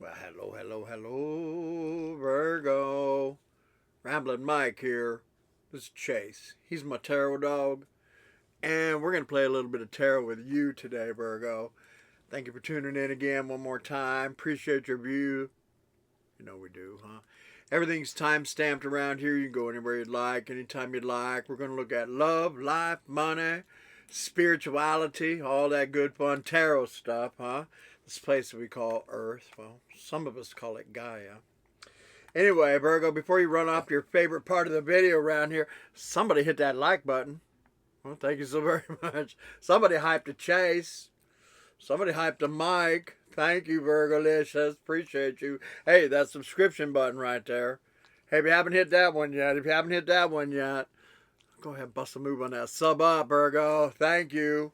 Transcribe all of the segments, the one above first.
Well, hello, hello, hello, Virgo. Ramblin' Mike here. This is Chase. He's my tarot dog. And we're going to play a little bit of tarot with you today, Virgo. Thank you for tuning in again one more time. Appreciate your view. You know we do, huh? Everything's time stamped around here. You can go anywhere you'd like, anytime you'd like. We're going to look at love, life, money, spirituality, all that good fun tarot stuff, huh? This place that we call Earth. Well, some of us call it Gaia. Anyway, Virgo, before you run off to your favorite part of the video around here, somebody hit that like button. Well, thank you so very much. Somebody hyped a Chase. Somebody hyped a Mike. Thank you, Virgolicious. Appreciate you. Hey, that subscription button right there. Hey, if you haven't hit that one yet, go ahead and bust a move on that. Sub up, Virgo. Thank you.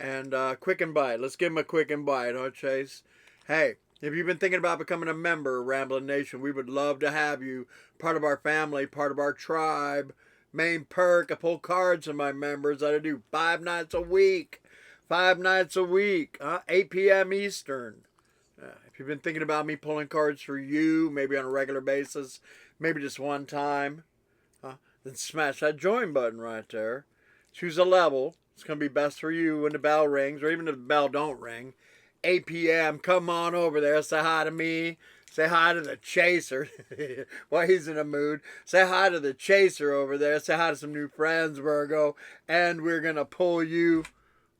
And quick and bite. Let's give him a quick and bite, huh, Chase? Hey, if you've been thinking about becoming a member of Ramblin' Nation, we would love to have you part of our family, part of our tribe. Main perk, I pull cards in my members. I do 5 nights a week. 5 nights a week, 8 p.m. Eastern. If you've been thinking about me pulling cards for you, maybe on a regular basis, maybe just one time, then smash that join button right there. Choose a level. It's going to be best for you when the bell rings, or even if the bell don't ring. 8 p.m., come on over there. Say hi to me. Say hi to the chaser. Well, he's in a mood. Say hi to the chaser over there. Say hi to some new friends, Virgo. And we're going to pull you.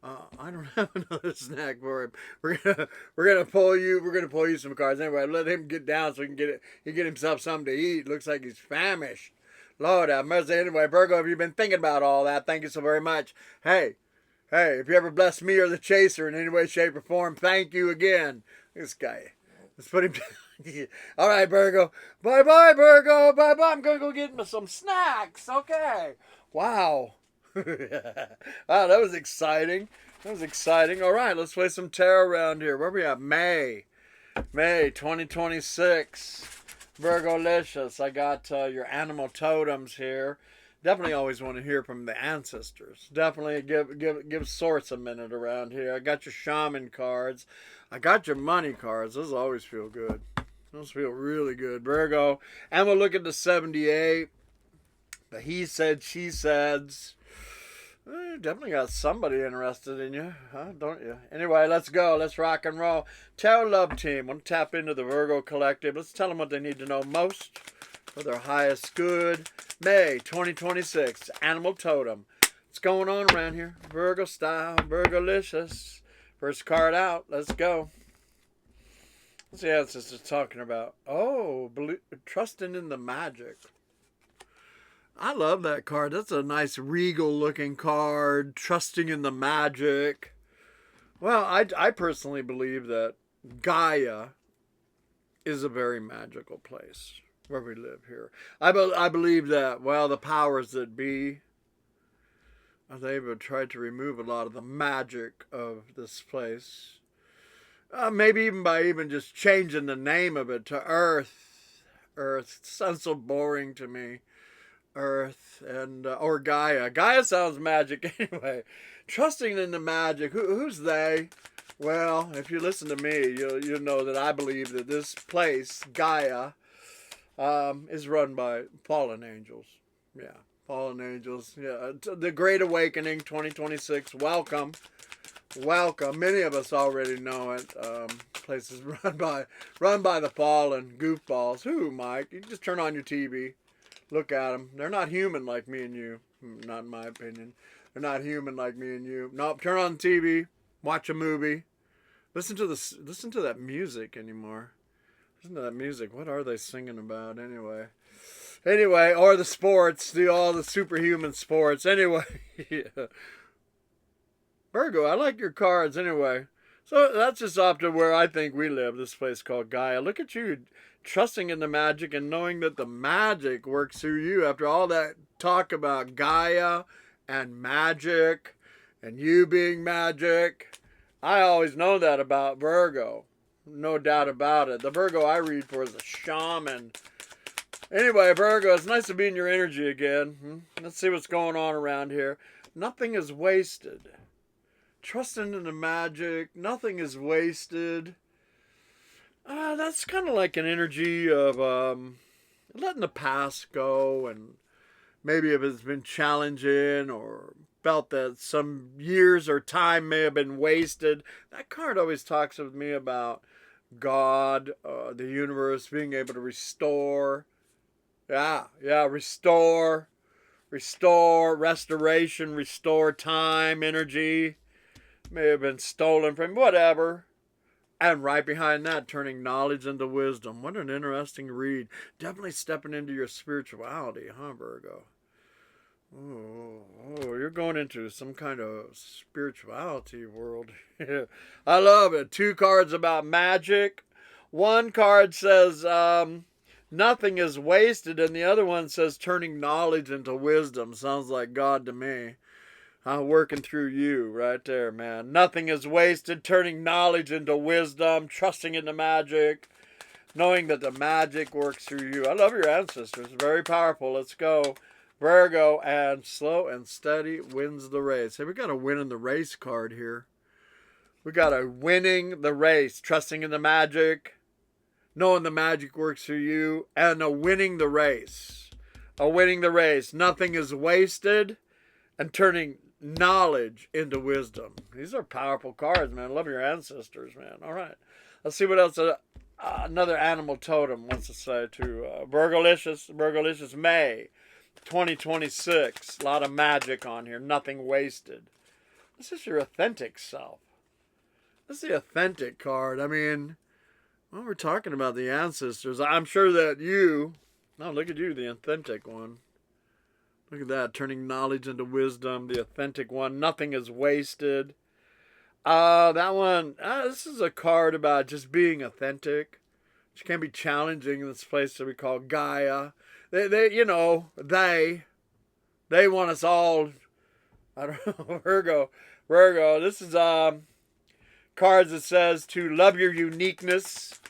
I don't have another snack for him. We're gonna pull you. We're gonna pull you some cards anyway. Let him get down so he can get himself something to eat. Looks like he's famished. Lord have mercy. Anyway, Virgo, if you've been thinking about all that, thank you so very much. Hey, if you ever bless me or the chaser in any way, shape, or form, thank you again. This guy. Let's put him down. All right, Virgo. Bye bye, Virgo. Bye bye. I'm gonna go get me some snacks. Okay. Wow. Wow, that was exciting. All right, let's play some tarot around here. Where we at? May 2026. Virgolicious. I got your animal totems here. Definitely always want to hear from the ancestors. Definitely give source a minute around here. I got your shaman cards. I got your money cards. Those always feel good. Those feel really good, Virgo. And we'll look at the 78. The he said, she said's. You definitely got somebody interested in you, huh? Don't you? Anyway, let's go. Let's rock and roll. Tarot Love Team. Want to tap into the Virgo Collective. Let's tell them what they need to know most for their highest good. May 2026. Animal Totem. What's going on around here? Virgo style. Virgolicious. First card out. Let's go. What's the ancestors talking about? Oh, trusting in the magic. I love that card. That's a nice regal looking card. Trusting in the magic. Well, I personally believe that Gaia is a very magical place where we live here. I believe that, well, the powers that be, they've tried to remove a lot of the magic of this place. Maybe even by just changing the name of it to Earth. Earth. It sounds so boring to me. Earth and or Gaia. Gaia sounds magic anyway. Trusting in the magic. Who's they? Well, if you listen to me, you'll know that I believe that this place, Gaia, is run by fallen angels. Yeah, fallen angels. Yeah, the Great Awakening 2026. Welcome. Many of us already know it. Places run by the fallen goofballs. Who, Mike? You just turn on your TV. Look at them. They're not human like me and you. Not in my opinion. They're not human like me and you. Nope. Turn on the TV. Watch a movie. Listen to that music anymore. Listen to that music. What are they singing about anyway? Or the sports. All the superhuman sports. Anyway. Yeah. Virgo, I like your cards anyway. So that's just off to where I think we live, this place called Gaia. Look at you, trusting in the magic and knowing that the magic works through you. After all that talk about Gaia and magic and you being magic, I always know that about Virgo. No doubt about it. The Virgo I read for is a shaman. Anyway, Virgo, it's nice to be in your energy again. Let's see what's going on around here. Nothing is wasted. Trusting in the magic. Nothing is wasted. That's kind of like an energy of letting the past go, and maybe if it's been challenging or felt that some years or time may have been wasted. That card always talks with me about God, the universe being able to restore. Yeah, restore, restoration, restore time, energy. May have been stolen from whatever. And right behind that, turning knowledge into wisdom. What an interesting read. Definitely stepping into your spirituality, huh, Virgo? Oh, you're going into some kind of spirituality world. I love it. 2 cards about magic. One card says nothing is wasted, and the other one says turning knowledge into wisdom. Sounds like God to me. I'm working through you right there, man. Nothing is wasted, turning knowledge into wisdom, trusting in the magic, knowing that the magic works through you. I love your ancestors. Very powerful. Let's go. Virgo, and slow and steady wins the race. Hey, we got a winning the race card here. We got a winning the race, trusting in the magic, knowing the magic works through you, and a winning the race. A winning the race. Nothing is wasted, and turning knowledge into wisdom. These are powerful cards, man. Love your ancestors, man. All right. Let's see what else another animal totem wants to say to Virgolicious May 2026. A lot of magic on here. Nothing wasted. This is your authentic self. This is the authentic card. I mean, well, we're talking about the ancestors. I'm sure that you... Oh, look at you, the authentic one. Look at that. Turning knowledge into wisdom. The authentic one. Nothing is wasted. That one... this is a card about just being authentic. Which can be challenging in this place that we call Gaia. They want us all, I don't know, Virgo. This is cards that says to love your uniqueness,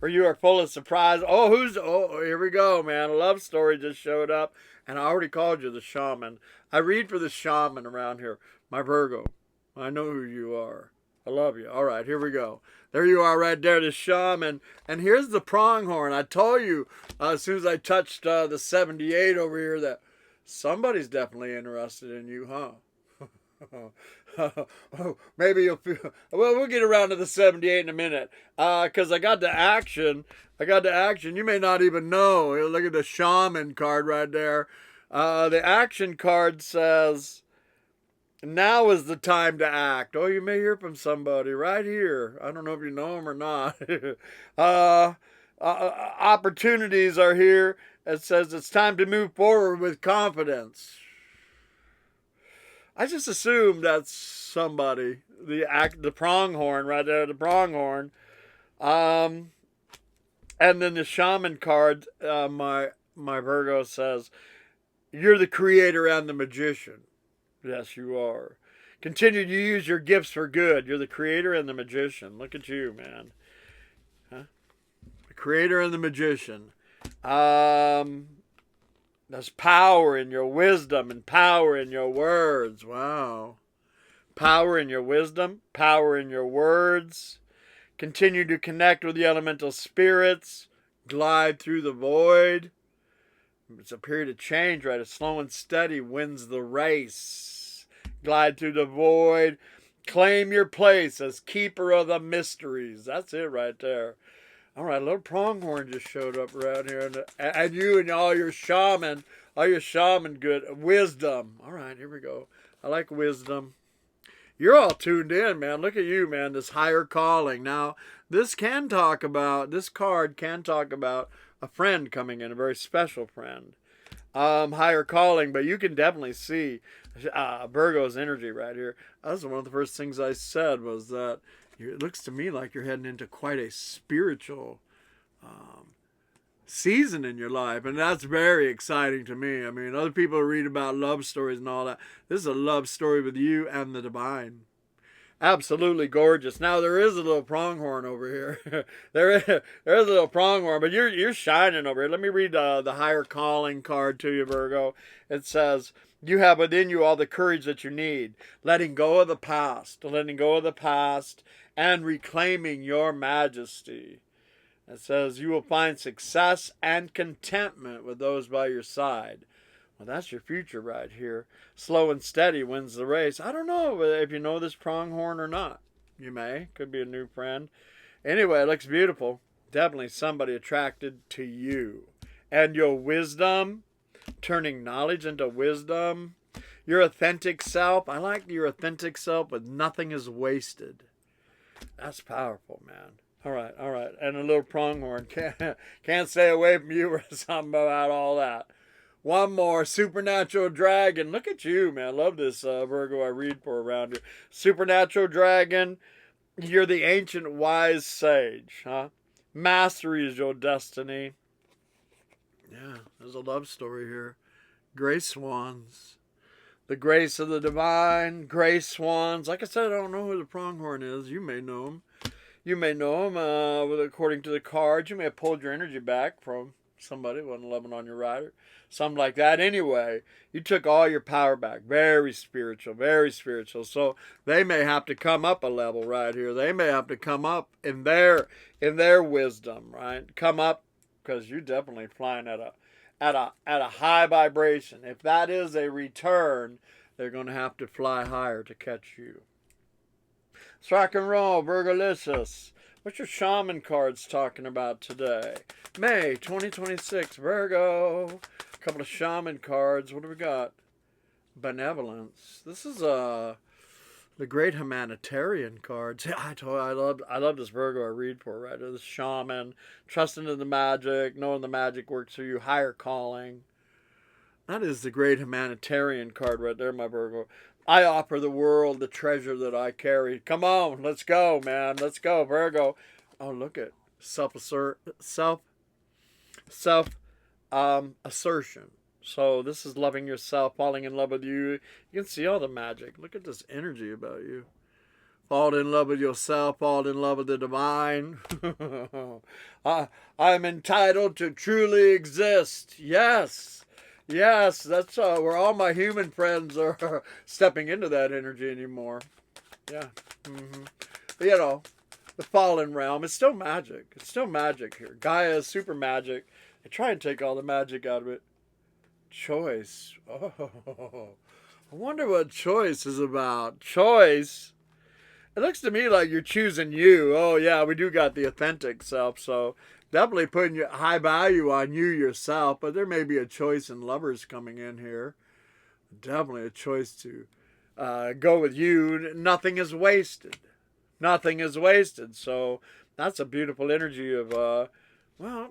or you are full of surprise. Here we go, man. A love story just showed up, and I already called you the shaman. I read for the shaman around here. My Virgo, I know who you are. I love you. All right, here we go. There you are right there, the shaman. And here's the pronghorn. I told you as soon as I touched the 78 over here that somebody's definitely interested in you, huh? Maybe you'll feel... Well, we'll get around to the 78 in a minute. Because I got the action. You may not even know. Look at the shaman card right there. The action card says... Now is the time to act. Oh, you may hear from somebody right here. I don't know if you know them or not. Opportunities are here. It says it's time to move forward with confidence. I just assume that's somebody. The pronghorn right there, the pronghorn. And then the shaman card, my Virgo says, you're the creator and the magician. Yes, you are. Continue to use your gifts for good. You're the creator and the magician. Look at you, man. Huh? The creator and the magician. There's power in your wisdom and power in your words. Wow. Power in your wisdom, power in your words. Continue to connect with the elemental spirits. Glide through the void. It's a period of change, right? A slow and steady wins the race. Glide through the void. Claim your place as keeper of the mysteries. That's it right there. All right, a little pronghorn just showed up around here. And you and all your shaman good wisdom. All right, here we go. I like wisdom. You're all tuned in, man. Look at you, man. This higher calling. Now, this card can talk about a friend coming in, a very special friend. Higher calling, but you can definitely see Virgo's energy right here. That's one of the first things I said was that it looks to me like you're heading into quite a spiritual season in your life, and that's very exciting to me. I mean, other people read about love stories and all that. This is a love story with you and the divine. Absolutely gorgeous. Now there is a little pronghorn over here. there is a little pronghorn, but you're shining over here. Let me read the higher calling card to you, Virgo. It says, you have within you all the courage that you need. Letting go of the past and reclaiming your majesty. It says you will find success and contentment with those by your side. Well, that's your future right here. Slow and steady wins the race. I don't know if you know this pronghorn or not. You may. Could be a new friend. Anyway, it looks beautiful. Definitely somebody attracted to you. And your wisdom, turning knowledge into wisdom. Your authentic self. I like your authentic self, but nothing is wasted. That's powerful, man. All right. And a little pronghorn. Can't stay away from you or something about all that. One more, supernatural dragon. Look at you, man. Love this Virgo I read for around here. Supernatural dragon. You're the ancient wise sage, huh? Mastery is your destiny. Yeah, there's a love story here. Gray swans. The grace of the divine. Gray swans. Like I said, I don't know who the pronghorn is. You may know him. According to the cards. You may have pulled your energy back from somebody who wasn't loving on your rider. Something like that. Anyway, you took all your power back. Very spiritual, very spiritual. So they may have to come up a level right here. They may have to come up in their wisdom, right? Come up, because you're definitely flying at a high vibration. If that is a return, they're going to have to fly higher to catch you. Let's rock and roll, Virgolicious. What's your shaman cards talking about today? May 2026, Virgo. A couple of shaman cards. What do we got? Benevolence. This is the great humanitarian cards. Yeah, I love this Virgo I read for, right? This shaman, trusting in the magic, knowing the magic works for you, higher calling. That is the great humanitarian card right there, my Virgo. I offer the world the treasure that I carry. Come on, let's go, man. Let's go, Virgo. Oh, look at assertion. So this is loving yourself, falling in love with you. You can see all the magic. Look at this energy about you. Fall in love with yourself, fall in love with the divine. I'm entitled to truly exist. Yes, that's where all my human friends are stepping into that energy anymore. Yeah. But, the fallen realm, it's still magic. It's still magic here. Gaia is super magic. They try and take all the magic out of it. Choice. Oh, I wonder what choice is about. Choice. It looks to me like you're choosing you. Oh, yeah, we do got the authentic self, so definitely putting your high value on you yourself, but there may be a choice in lovers coming in here. Definitely a choice to go with you. Nothing is wasted. Nothing is wasted. So that's a beautiful energy of, my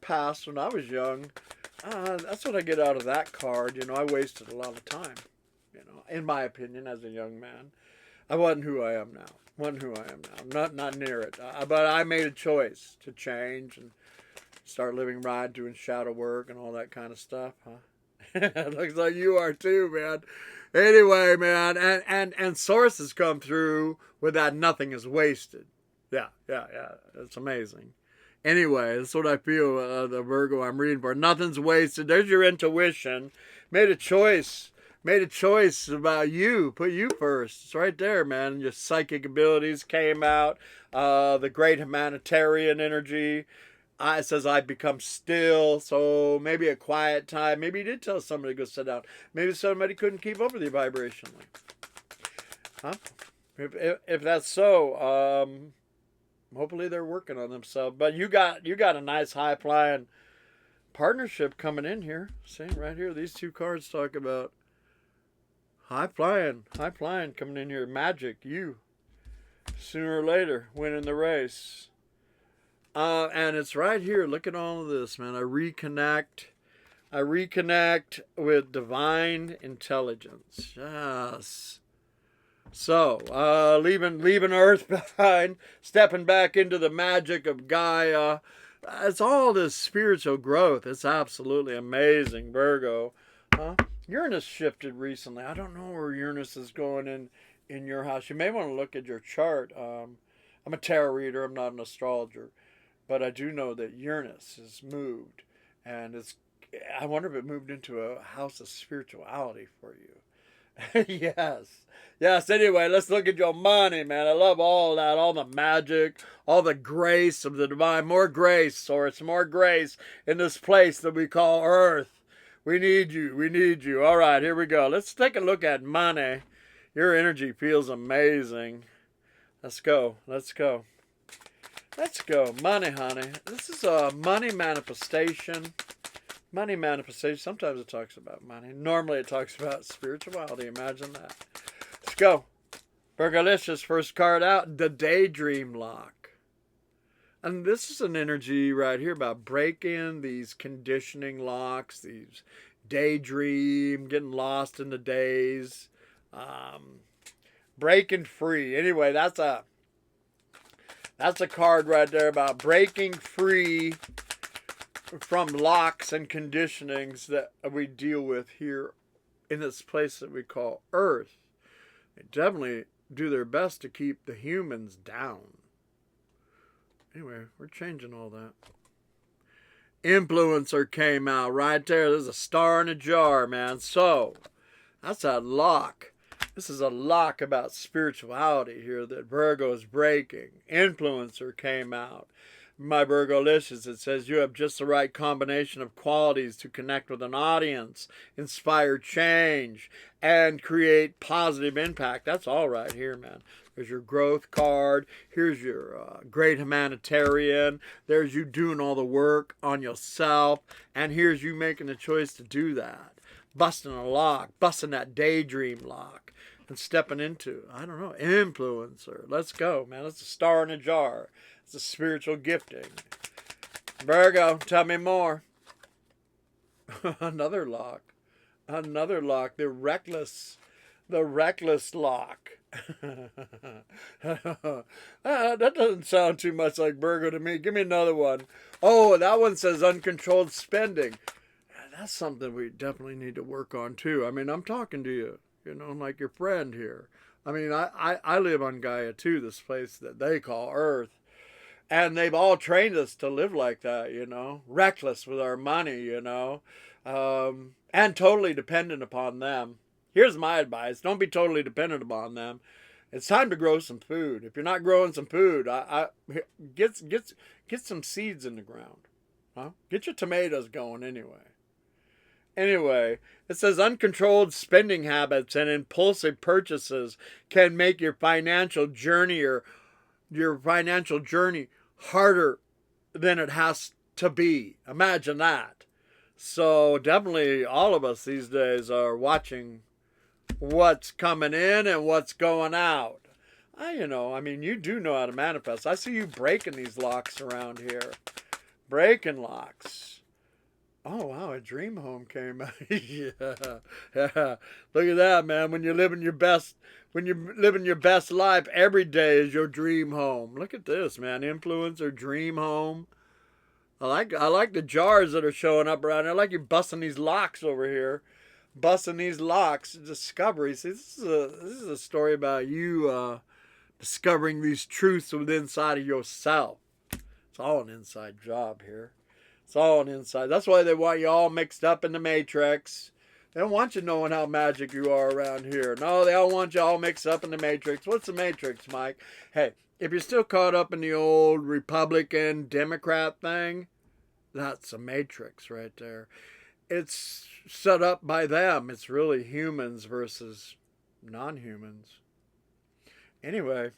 past when I was young, that's what I get out of that card. I wasted a lot of time, in my opinion, as a young man. I wasn't who I am now. Not near it. But I made a choice to change and start living right, doing shadow work and all that kind of stuff, huh? It looks like you are too, man. Anyway, man, and sources come through with that nothing is wasted. Yeah. It's amazing. Anyway, that's what I feel, the Virgo I'm reading for. Nothing's wasted. There's your intuition. Made a choice about you. Put you first. It's right there, man. Your psychic abilities came out. The great humanitarian energy. It says I become still. So maybe a quiet time. Maybe you did tell somebody to go sit down. Maybe somebody couldn't keep up with you vibrationally. Huh? If that's so, hopefully they're working on themselves. But you got a nice high flying partnership coming in here. See right here, these two cards talk about high flying coming in here. Magic, you sooner or later winning the race. And it's right here. Look at all of this, man. I reconnect with divine intelligence. Yes. So, leaving Earth behind, stepping back into the magic of Gaia. It's all this spiritual growth. It's absolutely amazing, Virgo. Uranus shifted recently. I don't know where Uranus is going in your house. You may want to look at your chart. I'm a tarot reader. I'm not an astrologer. But I do know that Uranus has moved. And I wonder if it moved into a house of spirituality for you. Yes. Yes, anyway, let's look at your money, man. I love all that, all the magic, all the grace of the divine. More grace, Source, more grace in this place that we call Earth. We need you. We need you. All right, here we go. Let's take a look at money. Your energy feels amazing. Let's go. Let's go. Let's go. Money, honey. This is a money manifestation. Money manifestation. Sometimes it talks about money. Normally it talks about spirituality. Imagine that. Let's go. Virgolicious, first card out, the Daydream Lock. And this is an energy right here about breaking these conditioning locks, these daydream, getting lost in the days, breaking free. Anyway, that's a card right there about breaking free from locks and conditionings that we deal with here in this place that we call Earth. They definitely do their best to keep the humans down. Anyway, we're changing all that. Influencer came out right there. There's a star in a jar, man. So, that's a lock. This is a lock about spirituality here that Virgo is breaking. Influencer came out. My Virgolicious, it says you have just the right combination of qualities to connect with an audience, inspire change, and create positive impact. That's all right here, man. There's your growth card. Here's your great humanitarian. There's you doing all the work on yourself. And here's you making the choice to do that. Busting a lock, busting that daydream lock, and stepping into, I don't know, influencer. Let's go, man. It's a star in a jar. It's a spiritual gifting. Virgo, tell me more. Another lock. Another lock. The reckless lock. That doesn't sound too much like Virgo to me. Give me another one. Oh, that one says uncontrolled spending. That's something we definitely need to work on too. I mean, I'm talking to you, you know, like your friend here. I mean, I live on Gaia too, this place that they call Earth. And they've all trained us to live like that, you know, reckless with our money, you know, and totally dependent upon them. Here's my advice. Don't be totally dependent upon them. It's time to grow some food. If you're not growing some food, get some seeds in the ground. Huh? Get your tomatoes going anyway. Anyway, it says uncontrolled spending habits and impulsive purchases can make your financial journey harder than it has to be. Imagine that. So definitely all of us these days are watching what's coming in and what's going out. I mean, you do know how to manifest. I see you breaking these locks around here. Breaking locks. Oh, wow, a dream home came out. Yeah. Look at that, man. When you're living your best life, every day is your dream home. Look at this, man. Influencer dream home. I like the jars that are showing up around here. I like you busting these locks over here. Busting these locks. Discovery. See, this is a story about you discovering these truths within inside of yourself. It's all an inside job here. It's all an inside. That's why they want you all mixed up in the matrix. They don't want you knowing how magic you are around here. No, they all want you all mixed up in the matrix. What's the matrix, Mike? Hey, if you're still caught up in the old Republican Democrat thing, that's a matrix right there. It's set up by them. It's really humans versus non-humans. Anyway,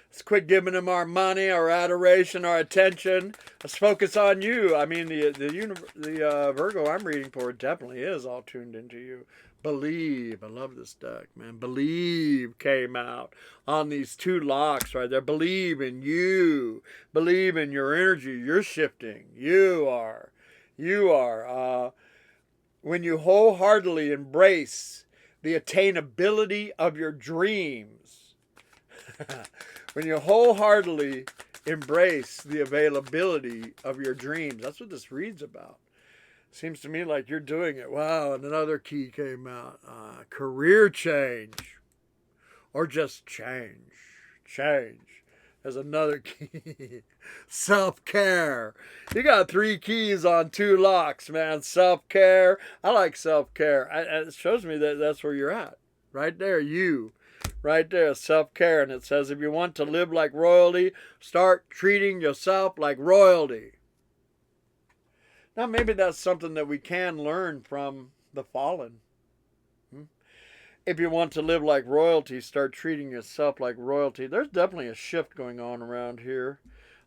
let's quit giving them our money, our adoration, our attention. Let's focus on you. I mean, the Virgo I'm reading for definitely is all tuned into you. Believe. I love this deck, man. Believe came out on these two locks right there. Believe in you. Believe in your energy. You're shifting. You are. When you wholeheartedly embrace the attainability of your dreams. When you wholeheartedly embrace the availability of your dreams. That's what this reads about. Seems to me like you're doing it. Wow, and another key came out. Career change. Or just change. Change. There's another key. Self-care. You got 3 keys on 2 locks, man. Self-care. I like self-care. It shows me that that's where you're at. Right there, you. Right there, self-care. And it says, if you want to live like royalty, start treating yourself like royalty. Now, maybe that's something that we can learn from the fallen. If you want to live like royalty, start treating yourself like royalty. There's definitely a shift going on around here.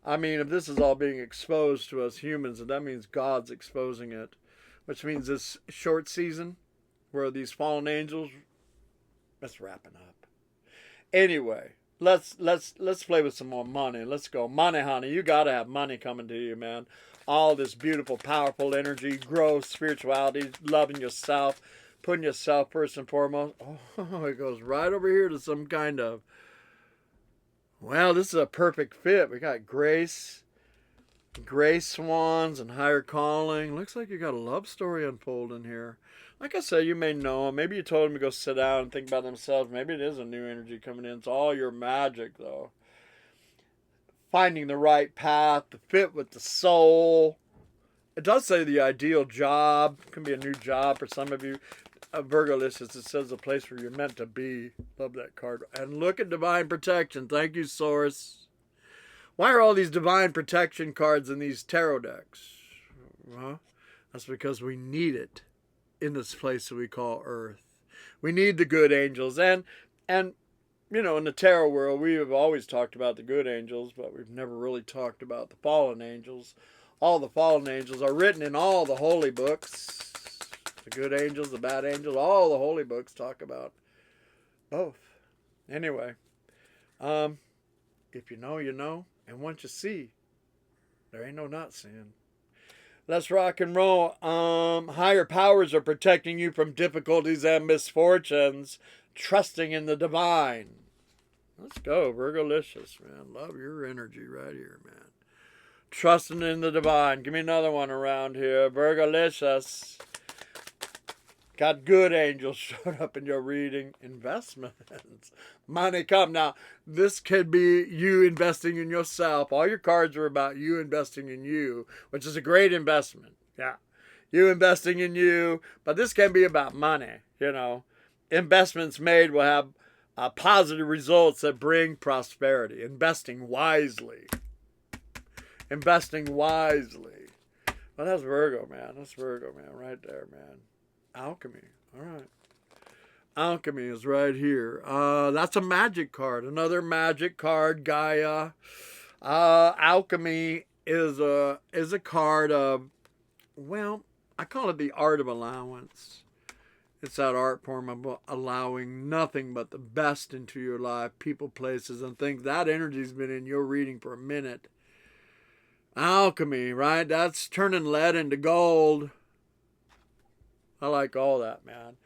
I mean, if this is all being exposed to us humans, that means God's exposing it. Which means this short season, where these fallen angels, that's wrapping up. Anyway, let's play with some more money. Let's go. Money, honey. You got to have money coming to you, man. All this beautiful, powerful energy, growth, spirituality, loving yourself, putting yourself first and foremost. Oh, it goes right over here to some kind of, well, this is a perfect fit. We got grace swans and higher calling. Looks like you got a love story unfolding here. Like I said, you may know him. Maybe you told him to go sit down and think about themselves. Maybe it is a new energy coming in. It's all your magic, though. Finding the right path, the fit with the soul. It does say the ideal job. It can be a new job for some of you. Virgo list, it says a place where you're meant to be. Love that card. And look at divine protection. Thank you, Source. Why are all these divine protection cards in these tarot decks? Well, that's because we need it in this place that we call Earth. We need the good angels. And you know, in the tarot world, we have always talked about the good angels, but we've never really talked about the fallen angels. All the fallen angels are written in all the holy books. The good angels, the bad angels, all the holy books talk about both. Anyway, if you know, you know. And once you see, there ain't no not seeing. Let's rock and roll. Higher powers are protecting you from difficulties and misfortunes. Trusting in the divine. Let's go, Virgolicious, man. Love your energy right here, man. Trusting in the divine. Give me another one around here. Virgolicious. Got good angels showed up in your reading. Investments. Money come. Now, this could be you investing in yourself. All your cards are about you investing in you, which is a great investment. Yeah. You investing in you. But this can be about money, you know. Investments made will have positive results that bring prosperity. Investing wisely. Investing wisely. Well, that's Virgo, man. That's Virgo, man. Right there, man. Alchemy. All right. Alchemy is right here. That's a magic card. Another magic card, Gaia. Alchemy is a card of, well, I call it the art of allowance. It's that art form of allowing nothing but the best into your life, people, places, and things. That energy's been in your reading for a minute. Alchemy, right? That's turning lead into gold. I like all that, man.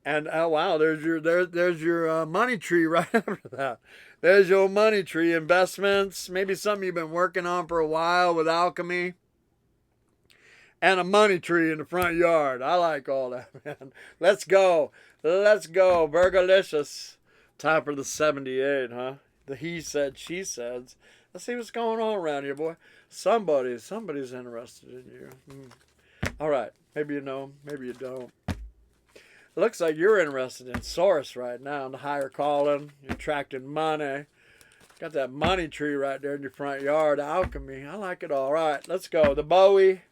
And oh wow, there's your money tree right after that. There's your money tree. Investments, maybe something you've been working on for a while with alchemy. And a money tree in the front yard. I like all that, man. Let's go. Let's go. Virgolicious. Time for the 78, huh? The he said, she said. Let's see what's going on around here, boy. Somebody's interested in you. All right. Maybe you know, maybe you don't. It looks like you're interested in Source right now, in the higher calling. You're attracting money. Got that money tree right there in your front yard. Alchemy. I like it all. Right, let's go. The Bowie.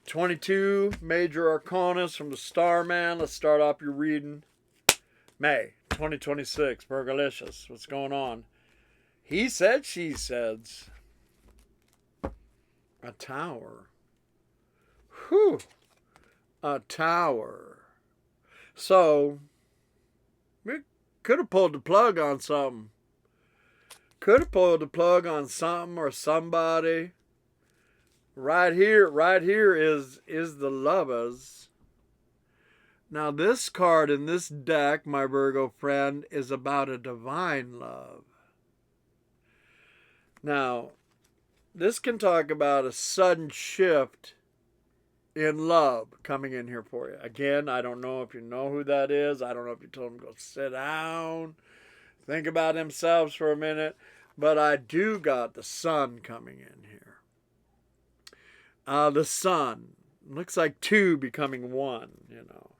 22 major arcanas from the Starman. Let's start off your reading. May 2026. Virgolicious. What's going on? He said, she said. A tower. Whew. A tower. So, we could have pulled the plug on something. Could have pulled the plug on something or somebody. Right here is the Lovers. Now this card in this deck, my Virgo friend, is about a divine love. Now, this can talk about a sudden shift in love coming in here for you. Again, I don't know if you know who that is. I don't know if you told them to go sit down, think about themselves for a minute. But I do got the sun coming in here. The sun. Looks like two becoming one, you know.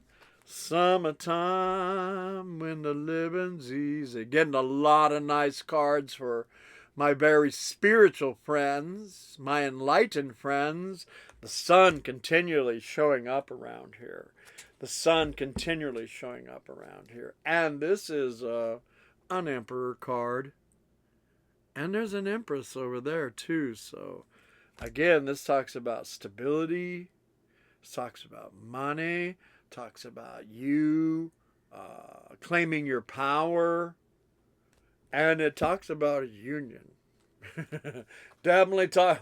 Summertime when the living's easy. Getting a lot of nice cards for my very spiritual friends, my enlightened friends. The sun continually showing up around here. The sun continually showing up around here. And this is an emperor card. And there's an empress over there too. So again, this talks about stability. This talks about money. Talks about you claiming your power. And it talks about a union. definitely talks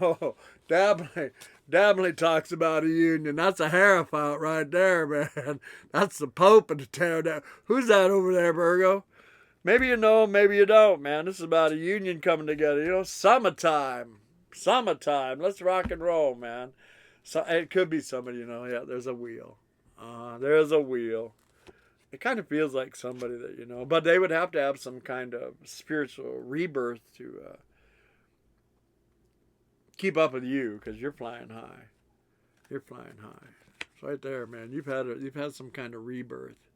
about a union. That's a hierophant right there, man. That's the Pope of the tear down. Who's that over there, Virgo? Maybe you know, maybe you don't, man. This is about a union coming together. You know, summertime. Summertime. Let's rock and roll, man. So it could be somebody, you know. Yeah, there's a wheel. There's a wheel. It kind of feels like somebody that you know, but they would have to have some kind of spiritual rebirth to keep up with you, because you're flying high. You're flying high. It's right there, man. You've had some kind of rebirth.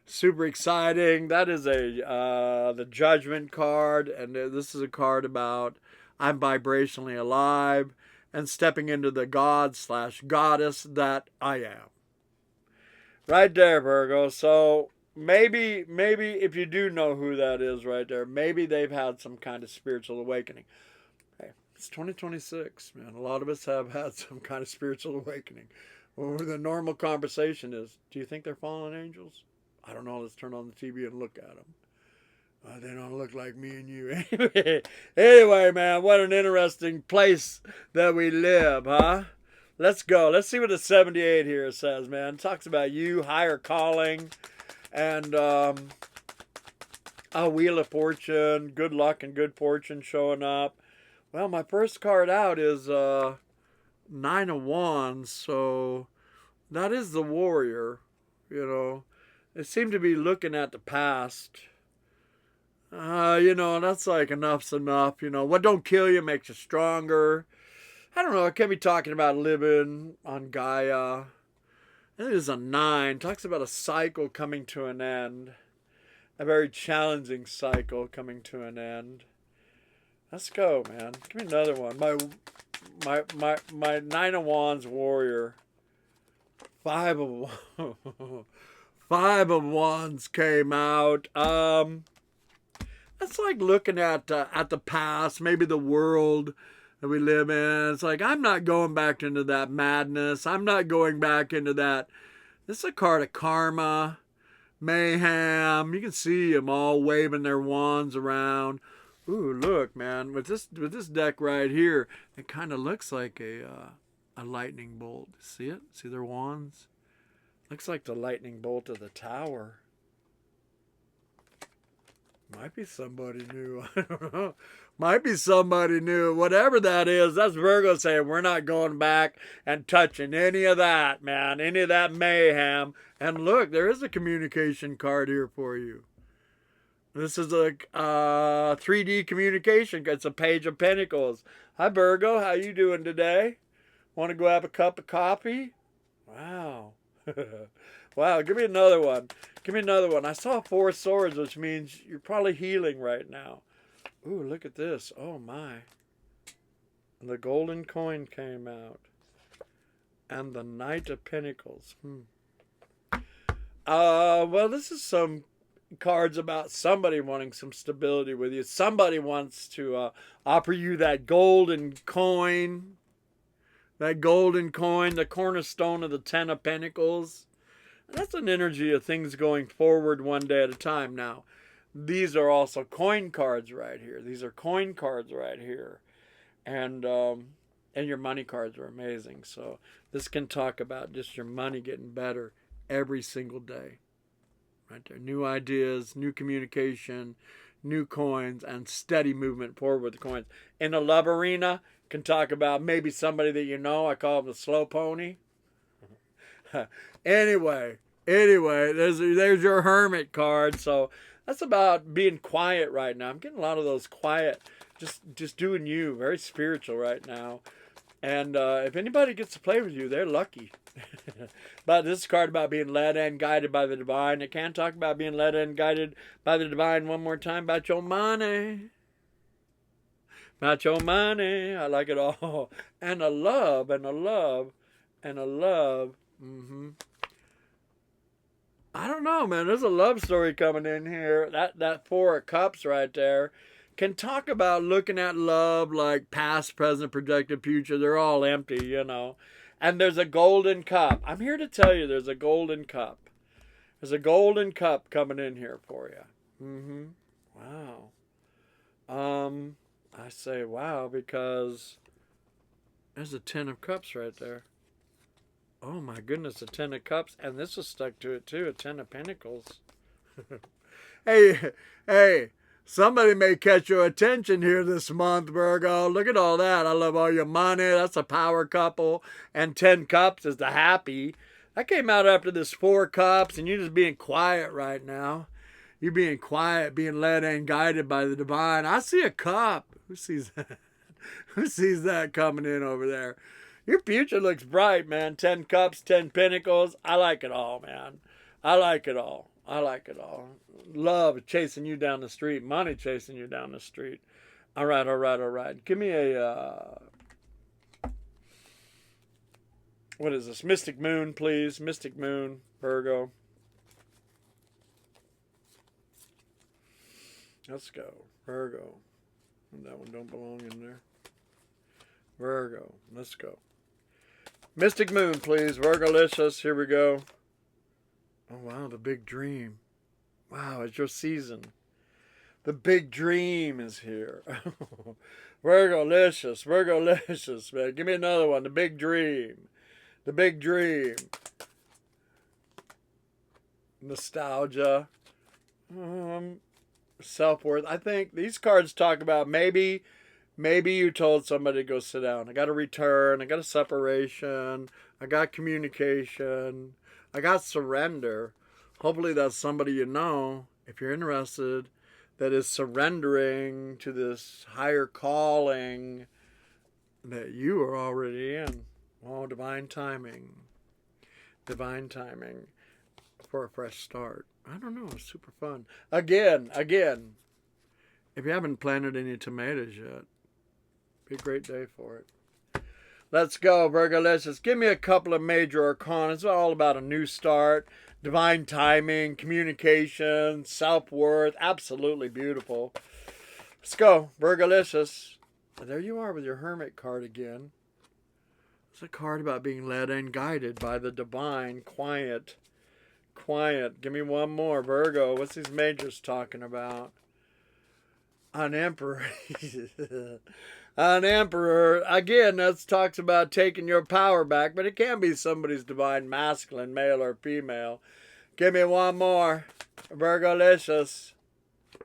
Super exciting. That is the Judgment card, and this is a card about I'm vibrationally alive and stepping into the god/goddess that I am. Right there, Virgo. So maybe if you do know who that is right there, maybe they've had some kind of spiritual awakening. Hey, it's 2026, man. A lot of us have had some kind of spiritual awakening. Well, the normal conversation is, do you think they're fallen angels? I don't know. Let's turn on the TV and look at them. They don't look like me and you. Anyway, man, what an interesting place that we live, huh? Let's go. Let's see what the 78 here says, man. It talks about you, higher calling, and a wheel of fortune, good luck and good fortune showing up. Well, my first card out is 9 of Wands, so that is the warrior, you know. They seem to be looking at the past. You know, that's like enough's enough, you know. What don't kill you makes you stronger. I don't know, it can be talking about living on Gaia. It is a 9. Talks about a cycle coming to an end. A very challenging cycle coming to an end. Let's go, man. Give me another one. My 9 of Wands warrior. 5 of Five of Wands came out. That's like looking at the past, maybe the world that we live in. It's like, I'm not going back into that madness. I'm not going back into that. This is a card of karma, mayhem. You can see them all waving their wands around. Ooh, look, man. With this deck right here, it kind of looks like a lightning bolt. See it? See their wands? Looks like the lightning bolt of the tower. Might be somebody new. I don't know. Might be somebody new. Whatever that is, that's Virgo saying we're not going back and touching any of that, man. Any of that mayhem. And look, there is a communication card here for you. This is a 3D communication. It's a Page of Pentacles. Hi, Virgo. How you doing today? Want to go have a cup of coffee? Wow. Wow, give me another one. Give me another one. I saw 4 swords, which means you're probably healing right now. Ooh, look at this. Oh, my. The golden coin came out. And the Knight of Pentacles. Well, this is some cards about somebody wanting some stability with you. Somebody wants to offer you that golden coin. That golden coin, the cornerstone of the 10 of Pentacles. That's an energy of things going forward one day at a time. Now, these are also coin cards right here. These are coin cards right here. And your money cards are amazing. So this can talk about just your money getting better every single day. Right there. New ideas, new communication, new coins, and steady movement forward with the coins. In the love arena, can talk about maybe somebody that you know. I call them the slow pony. Anyway, there's your Hermit card. So that's about being quiet right now. I'm getting a lot of those quiet, just doing you, very spiritual right now. And if anybody gets to play with you, they're lucky. But this card about being led and guided by the divine. It can talk about being led and guided by the divine one more time. About your money. About your money. I like it all. And a love, and a love, and a love. I don't know, man. There's a love story coming in here. That Four of Cups right there can talk about looking at love like past, present, projected, future. They're all empty, you know. And there's a golden cup. I'm here to tell you there's a golden cup. There's a golden cup coming in here for you. Wow. I say wow because there's a Ten of Cups right there. Oh my goodness, a Ten of Cups. And this was stuck to it too, a Ten of Pentacles. Hey. Somebody may catch your attention here this month, Virgo. Look at all that. I love all your money. That's a power couple. And 10 cups is the happy. That came out after this 4 cups, and you're just being quiet right now. You're being quiet, being led and guided by the divine. I see a cup. Who sees that? Who sees that coming in over there? Your future looks bright, man. 10 cups, 10 pentacles. I like it all, man. I like it all. I like it all. Love chasing you down the street. Money chasing you down the street. All right, all right, all right. Give me a... what is this? Mystic Moon, please. Mystic Moon, Virgo. Let's go. Virgo. That one don't belong in there. Virgo. Let's go. Mystic Moon, please. Virgolicious. Here we go. Oh, wow. The big dream. Wow, it's your season. The big dream is here. Virgolicious. Virgolicious, man. Give me another one. The big dream. The big dream. Nostalgia. Self-worth. I think these cards talk about maybe you told somebody to go sit down. I got a return. I got a separation. I got communication. I got surrender. Hopefully that's somebody you know, if you're interested, that is surrendering to this higher calling that you are already in. Oh, divine timing. Divine timing for a fresh start. I don't know. It's super fun. Again, if you haven't planted any tomatoes yet, be a great day for it. Let's go, Virgo. Let's just give me a couple of major arcana. It's all about a new start, divine timing, communication, self-worth. Absolutely beautiful. Let's go, Virgolicious. There you are with your Hermit card again. It's a card about being led and guided by the divine. Quiet. Give me one more, Virgo. What's these majors talking about? An Emperor. An Emperor. Again, that talks about taking your power back, but it can be somebody's divine masculine, male or female. Give me one more. Virgolicious.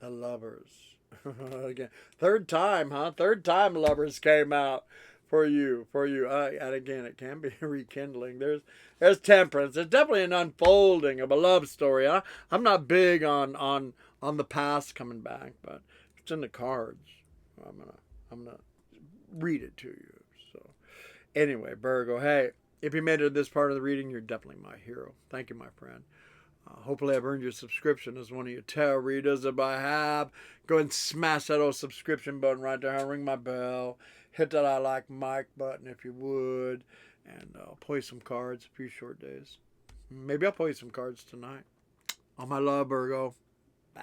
The Lovers. Again. Third time, huh? Third time Lovers came out for you. And again, it can be rekindling. There's Temperance. There's definitely an unfolding of a love story. I'm not big on the past coming back, but it's in the cards. I'm gonna read it to you. So anyway, Virgo, hey, if you made it to this part of the reading, you're definitely my hero. Thank you, my friend. Hopefully I've earned your subscription as one of your tarot readers. If I have, go and smash that old subscription button right there. Ring my bell. Hit that I like Mike button if you would. And I'll play some cards a few short days. Maybe I'll play some cards tonight. All my love, Virgo. Bye.